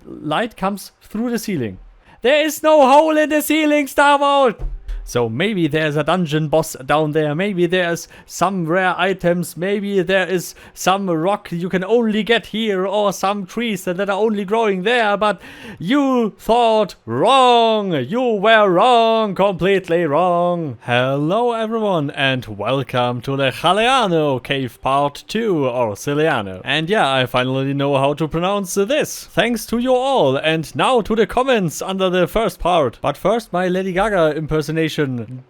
light comes through the ceiling. There is no hole in the ceiling, Starvolt! So maybe there's a dungeon boss down there, maybe there's some rare items, maybe there is some rock you can only get here, or some trees that are only growing there, but you thought wrong! You were wrong, completely wrong! Hello everyone, and welcome to the Calaeno Cave Part 2, or Celaeno. And yeah, I finally know how to pronounce this. Thanks to you all, and now to the comments under the first part. But first, my Lady Gaga impersonation.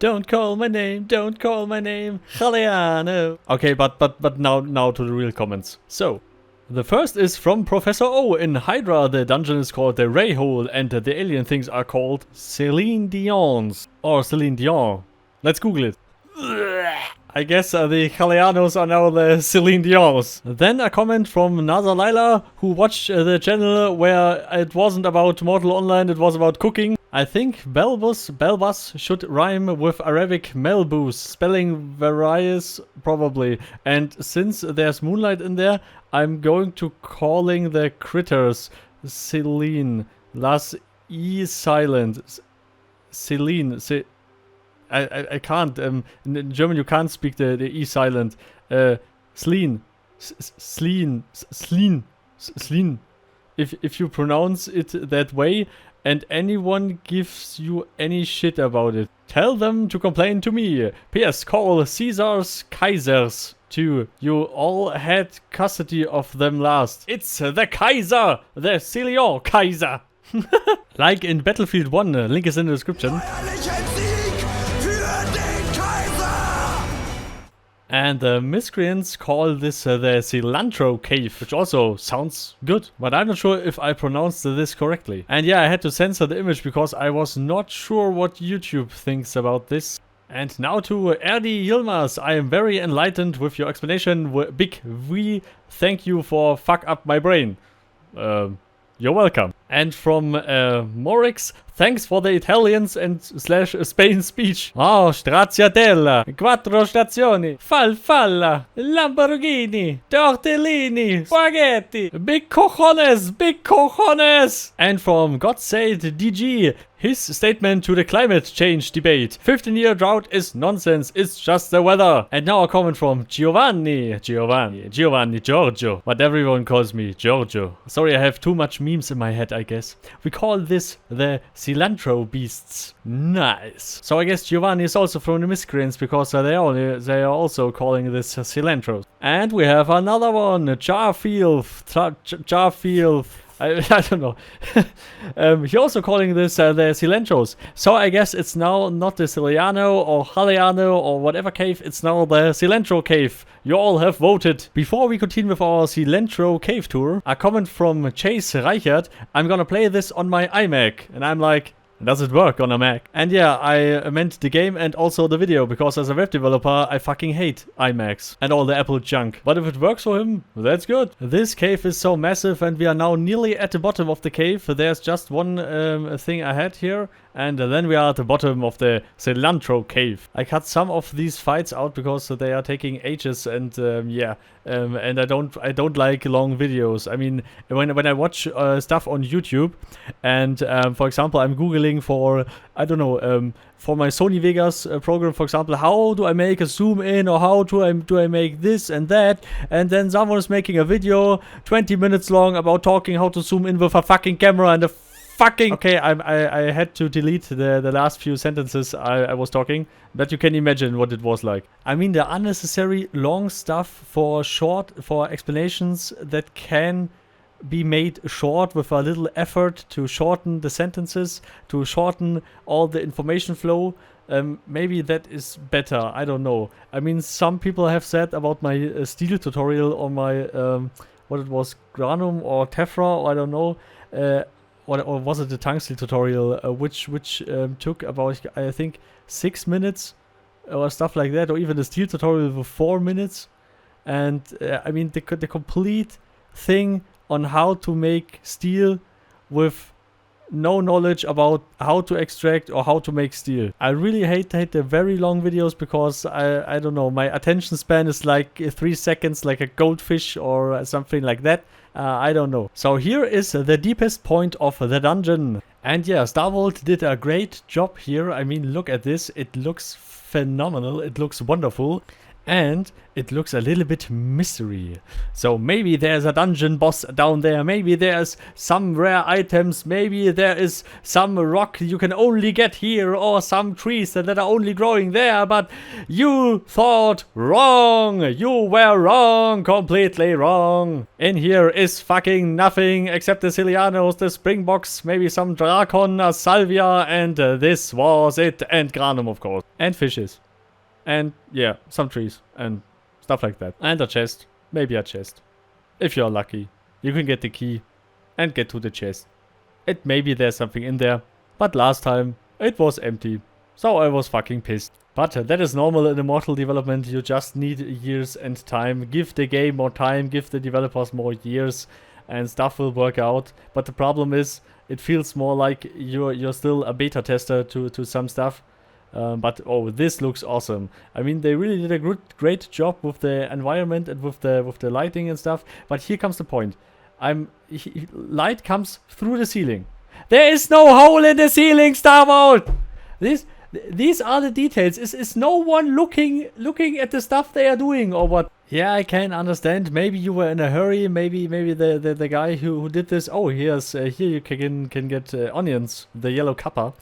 Don't call my name, don't call my name, Calaeno. Okay, but now to the real comments. So, the first is from Professor O. In Hydra, the dungeon is called the Ray Hole, and the alien things are called Celine Dion's. Or Celine Dion. Let's Google it. I guess the Calaeanos are now the Celine Dions. Then a comment from Nazalila, who watched the channel where it wasn't about Mortal Online, it was about cooking. I think Belbus should rhyme with Arabic Melbus, spelling various probably. And since there's moonlight in there, I'm going to calling the critters Celine. Last E silent. Celine. I can't. In German you can't speak the E silent. Sleen. Sleen. If you pronounce it that way and anyone gives you any shit about it, tell them to complain to me. P.S. Call Caesar's Kaisers too. You all had custody of them last. It's the Kaiser! The Celion Kaiser! Like in Battlefield 1, link is in the description. And the miscreants call this the Cilantro Cave, which also sounds good, but I'm not sure if I pronounced this correctly. And yeah, I had to censor the image because I was not sure what YouTube thinks about this. And now to Erdi Yilmaz. I am very enlightened with your explanation. Big V, thank you for fuck up my brain. You're welcome. And from Morix, thanks for the Italians and / Spain speech. Oh, Stracciatella, Quattro Stazioni, Falfalla, Lamborghini, Tortellini, Spaghetti, Big cojones. And from God Save DG, his statement to the climate change debate. 15-year drought is nonsense, it's just the weather. And now a comment from Giovanni, Giorgio, what everyone calls me, Giorgio. Sorry, I have too much memes in my head, I guess. We call this the cilantro beasts. Nice. So I guess Giovanni is also from the miscreants because they are also calling this cilantro. And we have another one, Jarfield. I don't know. You're also calling this the Cilantros. So I guess it's now not the Celaeno or Calaeno or whatever cave. It's now the Cilantro Cave. You all have voted. Before we continue with our Cilantro Cave tour, a comment from Chase Reichert. I'm gonna play this on my iMac. And I'm like, does it work on a Mac? And yeah, I meant the game and also the video, because as a web developer, I fucking hate iMacs and all the Apple junk. But if it works for him, that's good. This cave is so massive and we are now nearly at the bottom of the cave. There's just one thing ahead here. And then we are at the bottom of the Cilantro Cave. I cut some of these fights out because they are taking ages, and and I don't like long videos. I mean, when I watch stuff on YouTube, and for example, I'm googling for, I don't know, for my Sony Vegas program, for example, how do I make a zoom in, or how do I make this and that, and then someone is making a video 20 minutes long about talking how to zoom in with a fucking camera and a fucking... Okay, I had to delete the last few sentences I was talking, but you can imagine what it was like. I mean, the unnecessary long stuff for explanations that can be made short with a little effort to shorten the sentences, to shorten all the information flow. Maybe that is better. I don't know. I mean, some people have said about my steel tutorial or my what it was, Granum or Tephra, or I don't know. Or was it the tungsteel tutorial, which took about, I think, 6 minutes or stuff like that, or even the steel tutorial for 4 minutes. And I mean, the complete thing on how to make steel with no knowledge about how to extract or how to make steel. I really hate the very long videos because I don't know, my attention span is like 3 seconds, like a goldfish or something like that. I don't know. So here is the deepest point of the dungeon. And yeah, Starvolt did a great job here. I mean, look at this. It looks phenomenal. It looks wonderful. And it looks a little bit mystery. So maybe there's a dungeon boss down there. Maybe there's some rare items. Maybe there is some rock you can only get here. Or some trees that are only growing there. But you thought wrong. You were wrong. Completely wrong. In here is fucking nothing except the Celaenos, the Springboks, maybe some Dracon, a Salvia. And this was it. And Granum, of course. And fishes. And yeah, some trees and stuff like that. And a chest. Maybe a chest. If you're lucky. You can get the key and get to the chest. Maybe there's something in there. But last time it was empty. So I was fucking pissed. But that is normal in Immortal development. You just need years and time. Give the game more time. Give the developers more years. And stuff will work out. But the problem is, it feels more like you're still a beta tester to some stuff. But oh, this looks awesome. I mean, they really did a great job with the environment and with the lighting and stuff. But here comes the point. Light comes through the ceiling. There is no hole in the ceiling, Starvolt! These are the details. Is no one looking at the stuff they are doing or what? Yeah, I can understand. Maybe you were in a hurry. Maybe the guy who did this. Oh, here you can get onions, the yellow kappa.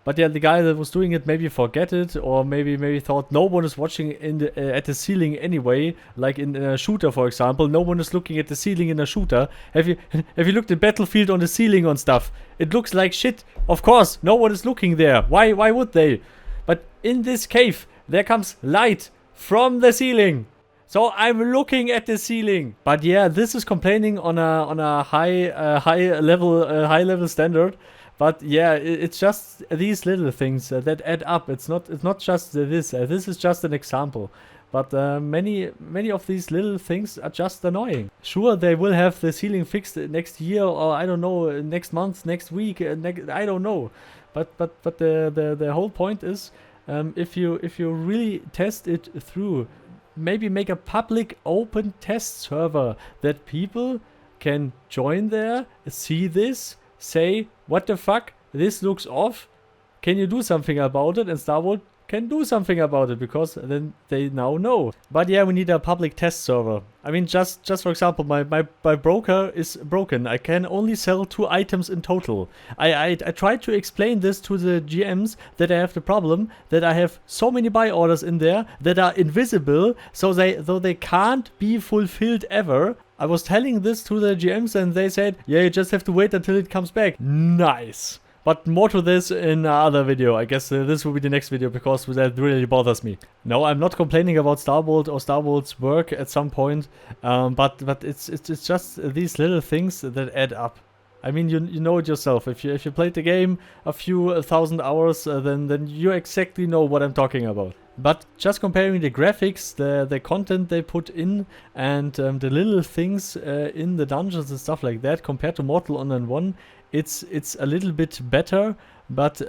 But yeah, the guy that was doing it maybe forget it, or maybe thought no one is watching at the ceiling anyway. Like in a shooter, for example, no one is looking at the ceiling in a shooter. Have you looked at Battlefield on the ceiling on stuff? It looks like shit. Of course, no one is looking there. Why would they? But in this cave, there comes light from the ceiling. So I'm looking at the ceiling. But yeah, this is complaining on a high level standard. But yeah, it's just these little things that add up. It's not just this. This is just an example. But many of these little things are just annoying. Sure, they will have the ceiling fixed next year, or I don't know, next month, next week, I don't know. But the whole point is, if you really test it through, maybe make a public open test server that people can join there, see this, say, what the fuck, this looks off, can you do something about it? And Starvolt can do something about it, because then they now know. But yeah, we need a public test server. I mean, just for example, my broker is broken. I can only sell 2 items in total. I tried to explain this to the GMs, that I have the problem that I have so many buy orders in there that are invisible, so they can't be fulfilled ever. I was telling this to the GMs and they said, yeah, you just have to wait until it comes back. Nice. But more to this in another video. I guess this will be the next video, because that really bothers me. No, I'm not complaining about Starvolt or Starvolt's work at some point. But it's just these little things that add up. I mean, you know it yourself. If you played the game a few thousand hours, then you exactly know what I'm talking about. But just comparing the graphics, the content they put in, and the little things in the dungeons and stuff like that, compared to Mortal Online 1, it's a little bit better. But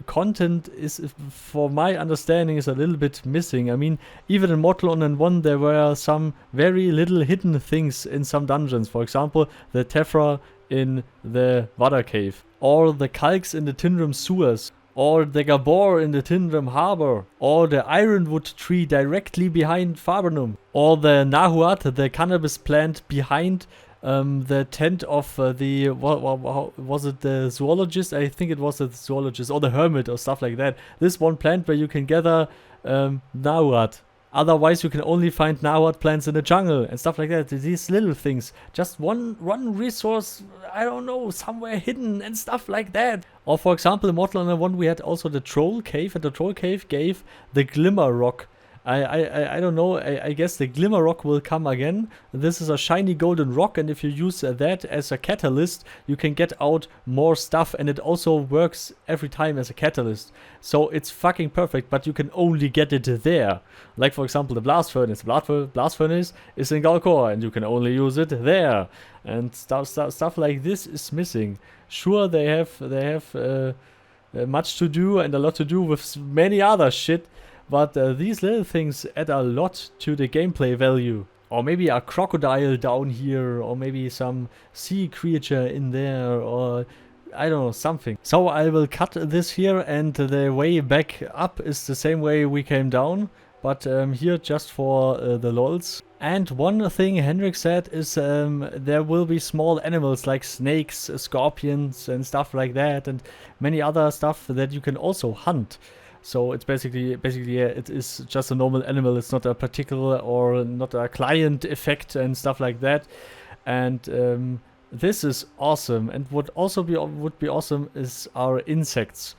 content is, for my understanding, is a little bit missing. I mean, even in Mortal Online 1, there were some very little hidden things in some dungeons. For example, the Tephra in the Water Cave, or the Kalks in the Tinram sewers, or the Gabor in the Tinram harbor, or the Ironwood tree directly behind Fabernum, or the Nahuat, the cannabis plant behind the tent of was it the zoologist? I think it was the zoologist, or the hermit, or stuff like that. This one plant where you can gather Nahuat. Otherwise, you can only find Nahuat plants in the jungle and stuff like that. These little things. Just one resource, I don't know, somewhere hidden and stuff like that. Or for example, in Mortal Online 1, we had also the Troll Cave, and the Troll Cave gave the Glimmer Rock. I don't know, I guess the Glimmer Rock will come again. This is a shiny golden rock, and if you use that as a catalyst, you can get out more stuff, and it also works every time as a catalyst. So it's fucking perfect, but you can only get it there. Like for example, the Blast Furnace. The Blast Furnace is in Galkor, and you can only use it there. And stuff like this is missing. Sure, they have much to do and a lot to do with many other shit. But these little things add a lot to the gameplay value. Or maybe a crocodile down here, or maybe some sea creature in there, or I don't know, something. So I will cut this here, and the way back up is the same way we came down, but here just for the lols. And one thing Henrik said is there will be small animals like snakes, scorpions and stuff like that, and many other stuff that you can also hunt. So it's basically yeah, it is just a normal animal. It's not a particular or not a client effect and stuff like that. And this is awesome. And what also would be awesome is our insects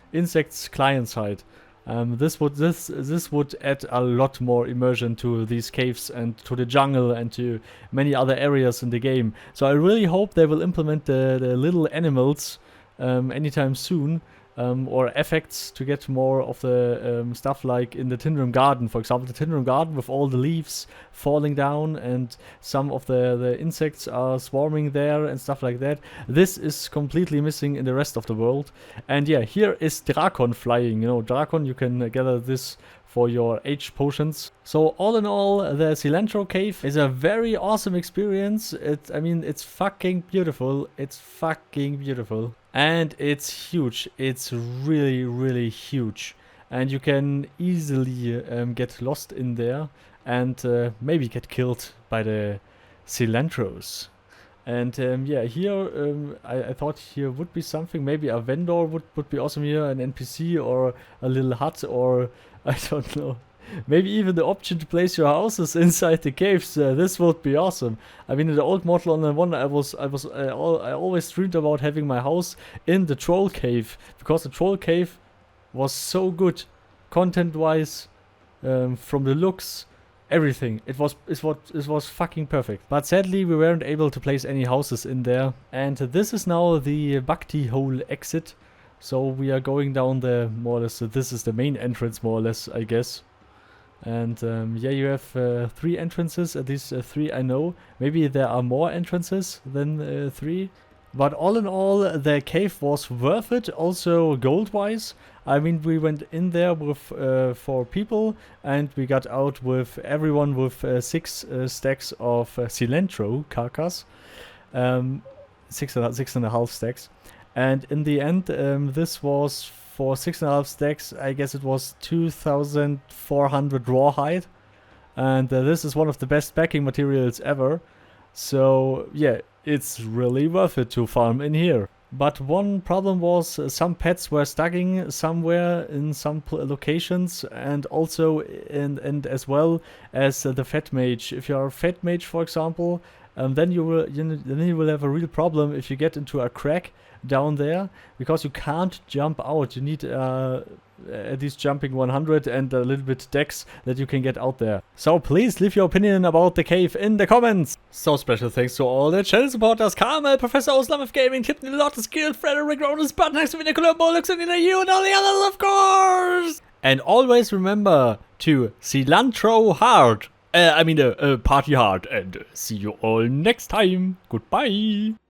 client side. This would add a lot more immersion to these caves and to the jungle and to many other areas in the game. So I really hope they will implement the little animals anytime soon. Or effects to get more of the stuff like in the Tinram Garden, for example. The Tinram Garden with all the leaves falling down and some of the insects are swarming there and stuff like that. This is completely missing in the rest of the world. And yeah, here is Drakon flying. You know, Drakon, you can gather this for your H potions. So all in all, the Cilantro Cave is a very awesome experience. I mean, it's fucking beautiful. It's fucking beautiful. And it's huge. It's really, really huge. And you can easily get lost in there and maybe get killed by the cilantros. And yeah, here I thought here would be something. Maybe a vendor would be awesome here, an NPC or a little hut, or I don't know. Maybe even the option to place your houses inside the caves. This would be awesome. I mean, in the old Mortal Online 1, I always dreamed about having my house in the Troll Cave, because the Troll Cave was so good, content-wise, from the looks, everything. It was fucking perfect. But sadly, we weren't able to place any houses in there. And this is now the Bhakti Hole exit. So we are going down there more or less. So this is the main entrance, more or less, I guess. And yeah, you have 3 entrances, at least 3 I know. Maybe there are more entrances than 3. But all in all, the cave was worth it, also gold-wise. I mean, we went in there with 4 people, and we got out with everyone with 6 stacks of cilantro carcass. 6.5 stacks. And in the end, this was for 6.5 stacks, I guess it was 2,400 rawhide. And this is one of the best packing materials ever. So yeah, it's really worth it to farm in here. But one problem was some pets were stugging somewhere in some locations, and also and as well as the Fat Mage. If you're a Fat Mage, for example, then you will have a real problem if you get into a crack down there, because you can't jump out. You need at least jumping 100 and a little bit dex that you can get out there. So please leave your opinion about the cave in the comments. So special thanks to all the channel supporters: Carmel, Professor Oslamov Gaming, Thibni, Lordless, Frederick, Rhonus, Paarthurnax, Vinya, Cologne, Bulldog, Xunila, you and all the others, of course! And always remember to cilantro hard. Party hard, and see you all next time. Goodbye.